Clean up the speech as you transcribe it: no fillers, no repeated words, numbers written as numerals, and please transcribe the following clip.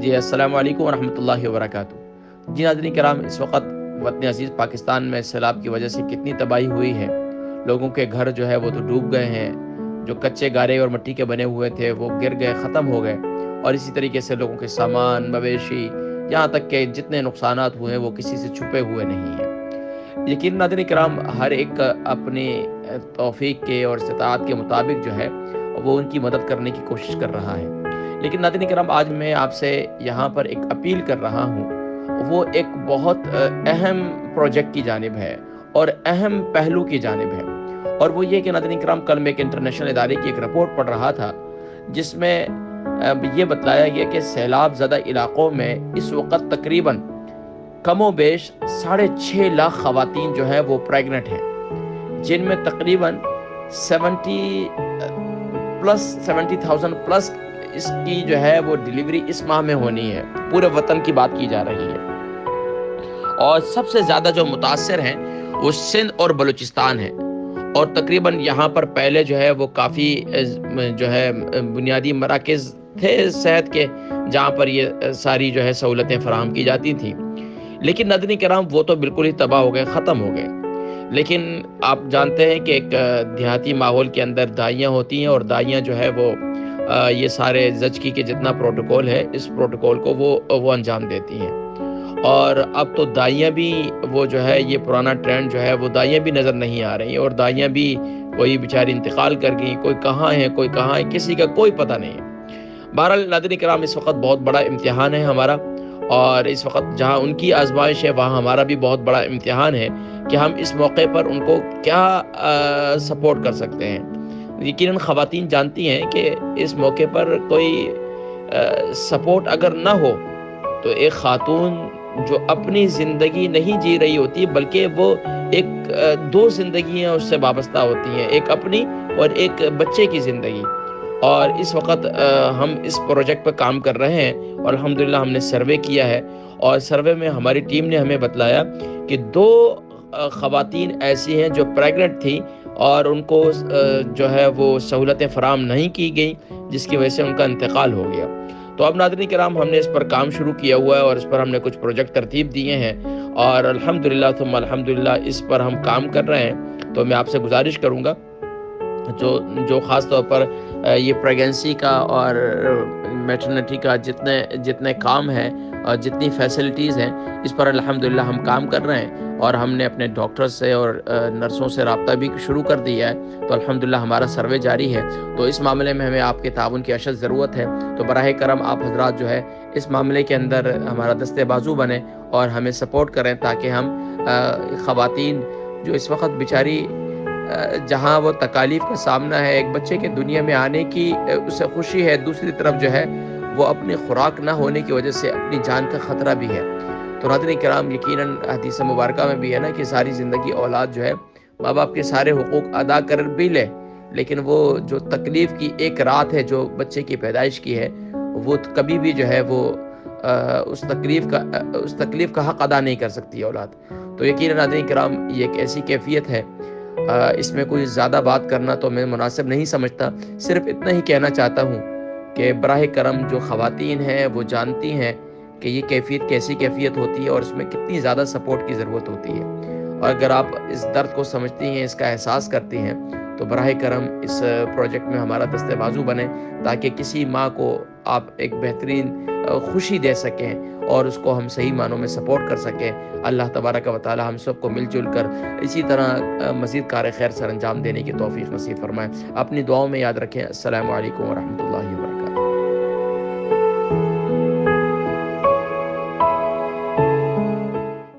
جی السلام علیکم ورحمۃ اللہ وبرکاتہ۔ جی ناظرین کرام، اس وقت وطن عزیز پاکستان میں سیلاب کی وجہ سے کتنی تباہی ہوئی ہے۔ لوگوں کے گھر جو ہے وہ تو ڈوب گئے ہیں، جو کچے گارے اور مٹی کے بنے ہوئے تھے وہ گر گئے، ختم ہو گئے، اور اسی طریقے سے لوگوں کے سامان، مویشی، یہاں تک کہ جتنے نقصانات ہوئے ہیں وہ کسی سے چھپے ہوئے نہیں ہیں۔ یقین ناظرین کرام، ہر ایک اپنی توفیق کے اور استطاعت کے مطابق جو ہے وہ ان کی مدد کرنے کی کوشش کر رہا ہے۔ لیکن ناظرین کرام، آج میں آپ سے یہاں پر ایک اپیل کر رہا ہوں، وہ ایک بہت اہم پروجیکٹ کی جانب ہے اور اہم پہلو کی جانب ہے، اور وہ یہ کہ ناظرین کرام، کل میں ایک انٹرنیشنل ادارے کی ایک رپورٹ پڑھ رہا تھا جس میں یہ بتلایا گیا کہ سیلاب زدہ علاقوں میں اس وقت تقریباً کم و بیش 6.5 لاکھ خواتین جو ہے وہ پریگننٹ ہیں، جن میں تقریباً 70,000 پلس اس کی جو ہے وہ ڈیلیوری اس ماہ میں ہونی ہے۔ پورے وطن کی بات کی جا رہی ہے، اور سب سے زیادہ جو متاثر ہیں وہ سندھ اور بلوچستان ہیں، اور تقریباً یہاں پر پہلے جو ہے وہ کافی جو ہے بنیادی مراکز تھے صحت کے، جہاں پر یہ ساری جو ہے سہولتیں فراہم کی جاتی تھیں، لیکن ناظرین کرام وہ تو بالکل ہی تباہ ہو گئے، ختم ہو گئے۔ لیکن آپ جانتے ہیں کہ ایک دیہاتی ماحول کے اندر دائیاں ہوتی ہیں، اور دائیاں جو ہے وہ یہ سارے زچگی کے جتنا پروٹوکول ہے، اس پروٹوکول کو وہ انجام دیتی ہیں، اور اب تو دائیاں بھی وہ جو ہے یہ پرانا ٹرینڈ جو ہے وہ دائیاں بھی نظر نہیں آ رہی، اور دائیاں بھی کوئی بیچاری انتقال کر گئی، کوئی کہاں ہے کوئی کہاں ہے، کسی کا کوئی پتہ نہیں ہے۔ بہرحال ناظرین کرام، اس وقت بہت بڑا امتحان ہے ہمارا، اور اس وقت جہاں ان کی آزمائش ہے وہاں ہمارا بھی بہت بڑا امتحان ہے کہ ہم اس موقع پر ان کو کیا سپورٹ کر سکتے ہیں۔ یقیناً خواتین جانتی ہیں کہ اس موقع پر کوئی سپورٹ اگر نہ ہو تو ایک خاتون جو اپنی زندگی نہیں جی رہی ہوتی، بلکہ وہ ایک 2 زندگیاں اس سے وابستہ ہوتی ہیں، ایک اپنی اور ایک بچے کی زندگی۔ اور اس وقت ہم اس پروجیکٹ پہ کام کر رہے ہیں، اور الحمدللہ ہم نے سروے کیا ہے، اور سروے میں ہماری ٹیم نے ہمیں بتلایا کہ 2 خواتین ایسی ہیں جو پریگننٹ تھیں، اور ان کو جو ہے وہ سہولتیں فراہم نہیں کی گئیں، جس کی وجہ سے ان کا انتقال ہو گیا۔ تو اب ناظرین کرام، ہم نے اس پر کام شروع کیا ہوا ہے، اور اس پر ہم نے کچھ پروجیکٹ ترتیب دیے ہیں، اور الحمدللہ ثم الحمدللہ اس پر ہم کام کر رہے ہیں۔ تو میں آپ سے گزارش کروں گا جو خاص طور پر یہ پریگنسی کا اور میٹرنٹی کا جتنے کام ہیں اور جتنی فیسلٹیز ہیں، اس پر الحمدللہ ہم کام کر رہے ہیں، اور ہم نے اپنے ڈاکٹر سے اور نرسوں سے رابطہ بھی شروع کر دیا ہے۔ تو الحمدللہ ہمارا سروے جاری ہے، تو اس معاملے میں ہمیں آپ کے تعاون کی اشد ضرورت ہے۔ تو براہ کرم آپ حضرات جو ہے اس معاملے کے اندر ہمارا دستے بازو بنیں اور ہمیں سپورٹ کریں، تاکہ ہم خواتین جو اس وقت بیچاری جہاں وہ تکالیف کا سامنا ہے، ایک بچے کے دنیا میں آنے کی اسے خوشی ہے، دوسری طرف جو ہے وہ اپنی خوراک نہ ہونے کی وجہ سے اپنی جان کا خطرہ بھی ہے۔ تو ناظرین کرام، یقیناً حدیث مبارکہ میں بھی ہے نا کہ ساری زندگی اولاد جو ہے ماں باپ کے سارے حقوق ادا کر بھی لے، لیکن وہ جو تکلیف کی ایک رات ہے جو بچے کی پیدائش کی ہے، وہ کبھی بھی جو ہے وہ اس تکلیف کا حق ادا نہیں کر سکتی اولاد۔ تو یقیناً ناظرین کرام، یہ ایک ایسی کیفیت ہے، اس میں کوئی زیادہ بات کرنا تو میں مناسب نہیں سمجھتا، صرف اتنا ہی کہنا چاہتا ہوں کہ براہ کرم جو خواتین ہیں وہ جانتی ہیں کہ یہ کیفیت کیسی کیفیت ہوتی ہے، اور اس میں کتنی زیادہ سپورٹ کی ضرورت ہوتی ہے، اور اگر آپ اس درد کو سمجھتی ہیں، اس کا احساس کرتی ہیں، تو براہ کرم اس پروجیکٹ میں ہمارا دستے بازو بنیں، تاکہ کسی ماں کو آپ ایک بہترین خوشی دے سکیں، اور اس کو ہم صحیح معنوں میں سپورٹ کر سکیں۔ اللہ تبارک و تعالی ہم سب کو مل جل کر اسی طرح مزید کار خیر سر انجام دینے کی توفیق نصیب فرمائے۔ اپنی دعاؤں میں یاد رکھیں۔ السلام علیکم ورحمۃ اللہ وبرکاتہ۔